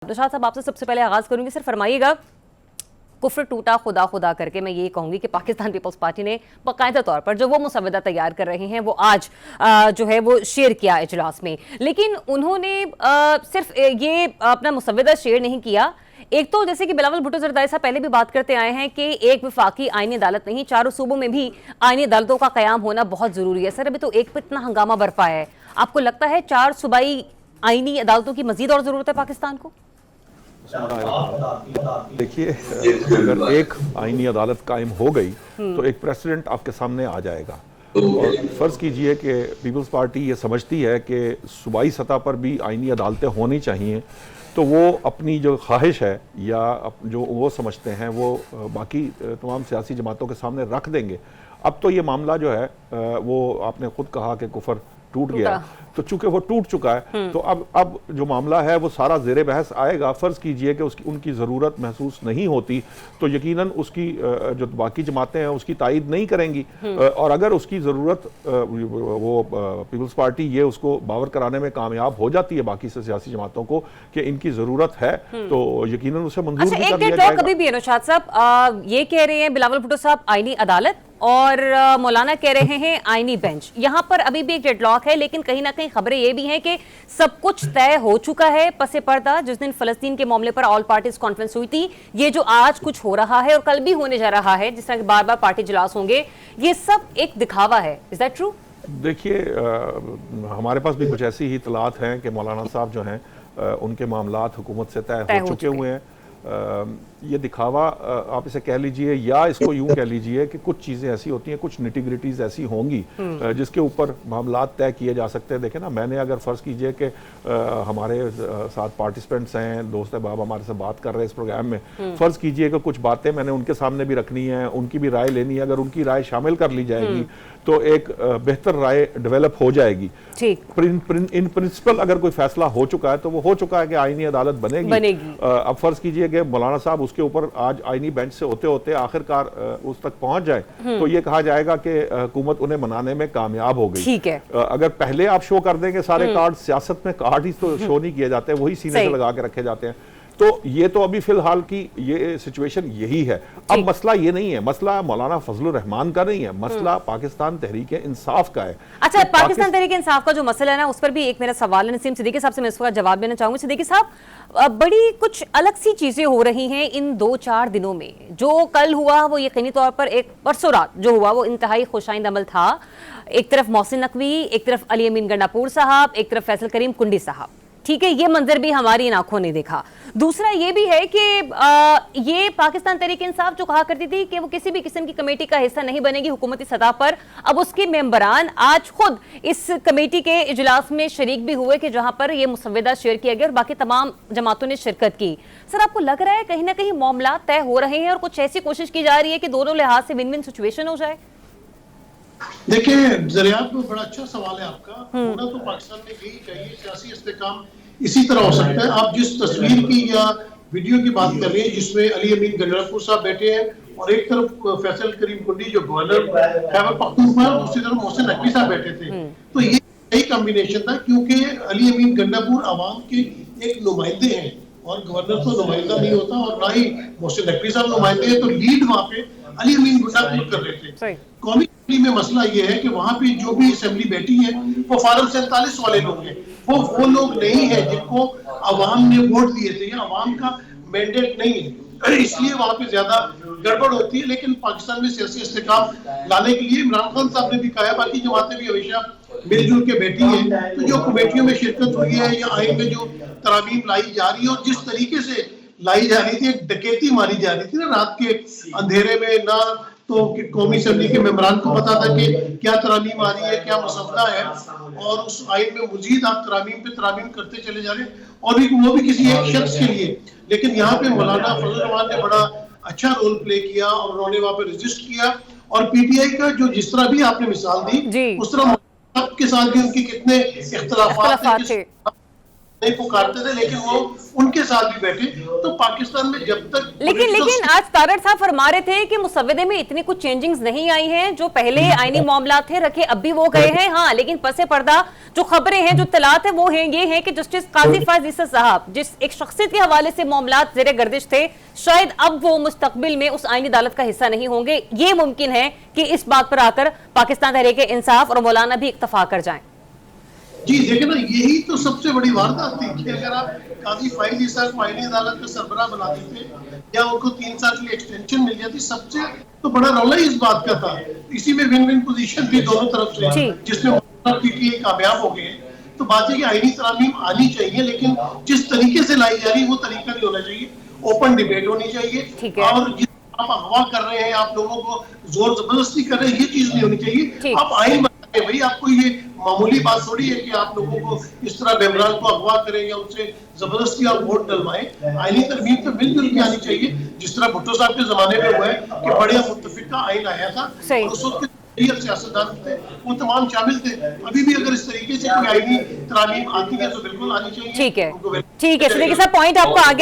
नौशाद साहब, आपसे सबसे पहले आगाज़ करूंगी, सर फरमाइएगा, कुफ्र टूटा खुदा खुदा करके मैं ये कहूंगी कि पाकिस्तान पीपल्स पार्टी ने बाकायदा तौर पर जो वो मुसव्वदा तैयार कर रहे हैं वो आज जो है वो शेयर किया इजलास में, लेकिन उन्होंने सिर्फ ये अपना मुसव्वदा शेयर नहीं किया। एक तो जैसे कि बिलावल भुट्टो ज़रदारी साहब पहले भी बात करते आए हैं कि एक वफाकी आईनी अदालत नहीं, चारों सूबों में भी आईनी अदालतों का क़याम होना बहुत ज़रूरी है। सर अभी तो एक पे इतना हंगामा बरपा है, आपको लगता है 4 सूबाई आईनी अदालतों की मज़ीद और ज़रूरत है पाकिस्तान को? देखिए, अगर एक आईनी अदालत कायम हो गई तो एक प्रेसिडेंट आपके सामने आ जाएगा। और फर्ज कीजिए कि पीपल्स पार्टी ये समझती है कि सूबाई सतह पर भी आईनी अदालतें होनी चाहिए, तो वो अपनी जो ख्वाहिश है या जो वो समझते हैं वो बाकी तमाम सियासी जमातों के सामने रख देंगे। अब तो ये मामला जो है वो आपने खुद कहा कि कुफर टूट गया, तो चूंकि वो टूट चुका है तो अब जो मामला है वो सारा ज़ेरे बहस आएगा। फ़र्ज़ कीजिए कि उनकी ज़रूरत महसूस नहीं होती तो यकीनन उसकी जो बाकी जमातें हैं उसकी तायीद नहीं करेंगी, और अगर उसकी ज़रूरत वो पीपल्स पार्टी ये उसको बावर कराने में कामयाब हो जाती है बाकी से सियासी जमातों को कि इनकी ज़रूरत है, तो यकीनन उसे मंजूर भी कर लिया जाएगा। कभी भी नौशाद साहब ये कह रहे हैं, बिलावल भुट्टो साहब आईनी अदालत और मौलाना कह रहे हैं आईनी बेंच, यहाँ पर अभी भी एक डेडलॉक है, लेकिन कहीं ना कहीं खबरें ये भी हैं कि सब कुछ तय हो चुका है पसे पर्दा। जिस दिन फलस्तीन के मामले पर ऑल पार्टीज कॉन्फ्रेंस हुई थी, ये जो आज कुछ हो रहा है और कल भी होने जा रहा है, जिस तरह के बार बार पार्टी इजलास होंगे, ये सब एक दिखावा है। Is that true? देखिए, हमारे पास भी कुछ ऐसी ही इतलात हैं कि मौलाना साहब जो हैं उनके मामलात हुकूमत से तय हो चुके हुए हैं। ये दिखावा आप इसे कह लीजिए या इसको यूं कह लीजिए कि कुछ चीज़ें ऐसी होती हैं, कुछ निटिग्रिटीज़ ऐसी होंगी जिसके ऊपर मामलात तय किए जा सकते हैं। देखें ना, मैंने अगर फ़र्ज़ कीजिए कि हमारे साथ पार्टिसिपेंट्स हैं, दोस्त अहबाब हमारे से बात कर रहे हैं इस प्रोग्राम में, फ़र्ज़ कीजिए कि कुछ बातें मैंने उनके सामने भी रखनी है, उनकी भी राय लेनी है। अगर उनकी राय शामिल कर ली जाएगी तो एक बेहतर राय डेवलप हो जाएगी। इन प्रिंसिपल अगर कोई फैसला हो चुका है तो वो हो चुका है कि आईनी अदालत बनेगी। अब फ़र्ज़ कीजिए कि मौलाना साहब उसके ऊपर आज आईनी बेंच से होते होते आखिरकार उस तक पहुंच जाए, तो ये कहा जाएगा कि हुकूमत उन्हें मनाने में कामयाब हो गई। ठीक है, अगर पहले आप शो कर देंगे सारे कार्ड, सियासत में कार्ड ही तो शो नहीं किए जाते, वही सीने से लगा के रखे जाते हैं, तो ये तो अभी फिलहाल की ये सिचुएशन यही है। अब मसला ये नहीं है, मसला मौलाना फजलुर रहमान का नहीं है, मसला पाकिस्तान तहरीक इंसाफ का है। अच्छा, पाकिस्तान तहरीक इंसाफ का जो मसला है ना, उस पर भी एक मेरा सवाल है। नसीम सिद्दीकी साहब से मैं इसका जवाब देना चाहूंगी। सिद्दीकी साहब, बड़ी कुछ अलग सी चीजें हो रही हैं इन 2-4 दिनों में। जो कल हुआ वो यकीनी तौर पर, एक परसों रात जो हुआ वो इंतहाई खुशाइंद अमल था। एक तरफ मोहसिन नकवी, एक तरफ अली अमीन गंडापुर साहब, एक तरफ फैसल करीम कुंडी साहब। ठीक है, ये मंजर भी हमारी आंखों ने देखा। दूसरा ये भी है कि ये पाकिस्तान तहरीक इंसाफ जो कहा करती थी कि वो किसी भी किस्म की कमेटी का हिस्सा नहीं बनेगी हुकूमती सतह पर, अब उसके मेंबरान आज खुद इस कमेटी के इजलास में शरीक भी हुए कि जहां पर ये मुसव्वदा शेयर किया गया और बाकी तमाम जमातों ने शिरकत की। सर, आपको लग रहा है कहीं ना कहीं मामला तय हो रहे हैं और कुछ ऐसी कोशिश की जा रही है कि दोनों लिहाज से विन विन सिचुएशन हो जाए? देखिए, ज़रियात में बड़ा अच्छा सवाल है आपका। होना तो पाकिस्तान में यही चाहिए, सियासी इस्तेकाम इसी तरह हो सकता है। आप जिस तस्वीर की या वीडियो की बात कर रहे हैं जिसमें अली अमीन गंडापुर साहब बैठे हैं और एक तरफ फैसल करीम कुंडी जो गवर्नर खैबर पख्तूनख्वा, दूसरी तरफ मोहसिन नकवी साहब बैठे थे, तो ये सही कॉम्बिनेशन था, क्योंकि अली अमीन गंडापुर आवाम के एक नुमाइंदे हैं और गवर्नर तो नुमाइंदा नहीं होता और ना ही मोहसिन नकवी साहब नुमाइंदे हैं, तो लीड वहाँ पे अली अमीन गंडापुर कर रहे थे। कौमी में मसला ये है कि वहाँ पे जो भी असेंबली बैठी है वो फार्म 47 वाले लोग हैं, वो लोग नहीं है जिनको अवाम ने वोट दिए थे, या अवाम का मैंडेट नहीं है, इसलिए वहाँ पे ज्यादा गड़बड़ होती है। लेकिन पाकिस्तान में सियासी इस्तेकाम लाने के लिए इमरान खान साहब ने भी कहा, बाकी जमातें भी हमेशा मिलजुल के बैठी हैं, तो जो कमेटियों में शिरकत हुई है या आइन में जो तरामीम लाई जा रही है और जिस तरीके से लाई जा रही थी, एक डकैती मारी जा रही थी ना रात के अंधेरे में, ना तो कौमी असेंबली के मेंबरान को पता था कि क्या तरामीम आ रही है, क्या मसवदा है, और उस आइन में मजीद आप तरामीम पे तरामीम करते चले जा रहे हैं, और वो भी किसी एक शख्स के लिए। लेकिन यहाँ पे मौलाना फजल रहमान ने बड़ा अच्छा रोल प्ले किया और उन्होंने वहाँ पे रजिस्ट किया, और पीटीआई का जो जिस तरह भी आपने मिसाल दी, उस तरह के साथ भी उनकी कितने इख्तलाफात थे। नहीं पुकारते थे, लेकिन वो उनके साथ भी बैठे। तो पाकिस्तान में जब तक लेकिन आज तारड़ साहब फरमा रहे थे कि मुसव्वदे में इतनी कुछ चेंजिंग्स नहीं आई हैं, जो पहले आईनी मामला थे रखे अब भी वो गए हैं। हाँ, लेकिन पसे पर्दा जो खबरें हैं, जो इत्तलात है, वो हैं ये है कि जस्टिस काजी फायज ईसा साहब जिस एक शख्सियत के हवाले से मामलात ज़ेरे गर्दिश थे, शायद अब वो मुस्तकबिल में उस आईनी अदालत का हिस्सा नहीं होंगे। ये मुमकिन है कि इस बात पर आकर पाकिस्तान तहरीक इंसाफ और मौलाना भी इत्तफाक कर जाएं। जी देखिए ना, यही तो सबसे बड़ी वारदात थी कि अगर आप काजी फाइज ईसा को आईनी अदालत का सरबराह बना देते या उनको 3 साल के लिए एक्सटेंशन मिल जाती, सबसे तो बड़ा रौला ही इस बात का था। इसी में विन विन पोजीशन थी दोनों तरफ से, जिसमें पीटीआई कामयाब हो गए। तो बात है कि आईनी तरामीम आनी चाहिए, लेकिन जिस तरीके से लाई जा रही है वो तरीका नहीं होना चाहिए। ओपन डिबेट होनी चाहिए, और आप अगवा कर रहे हैं, आप लोगों को जोर जबरदस्ती कर रहे हैं, ये चीज नहीं होनी चाहिए। आप आइन बनाए भाई, आपको ये मामूली बात थोड़ी है कि आप लोगों को इस तरह मेंबरान को अगवा करें या उनसे जबरदस्ती आप वोट डलवाएं। आईनी तरमीम तो मिलजुल के आनी चाहिए, जिस तरह भुट्टो साहब के जमाने में हुआ है कि बढ़िया मुत्तफिका आइन आया था, और उस वक्त सियासतदान थे वो तमाम शामिल थे। अभी भी अगर इस तरीके से कोई आईनी तरामीम आती है तो बिल्कुल आनी चाहिए। ठीक है, ठीक है, सिद्दीकी साहब, पॉइंट आपका आ गया।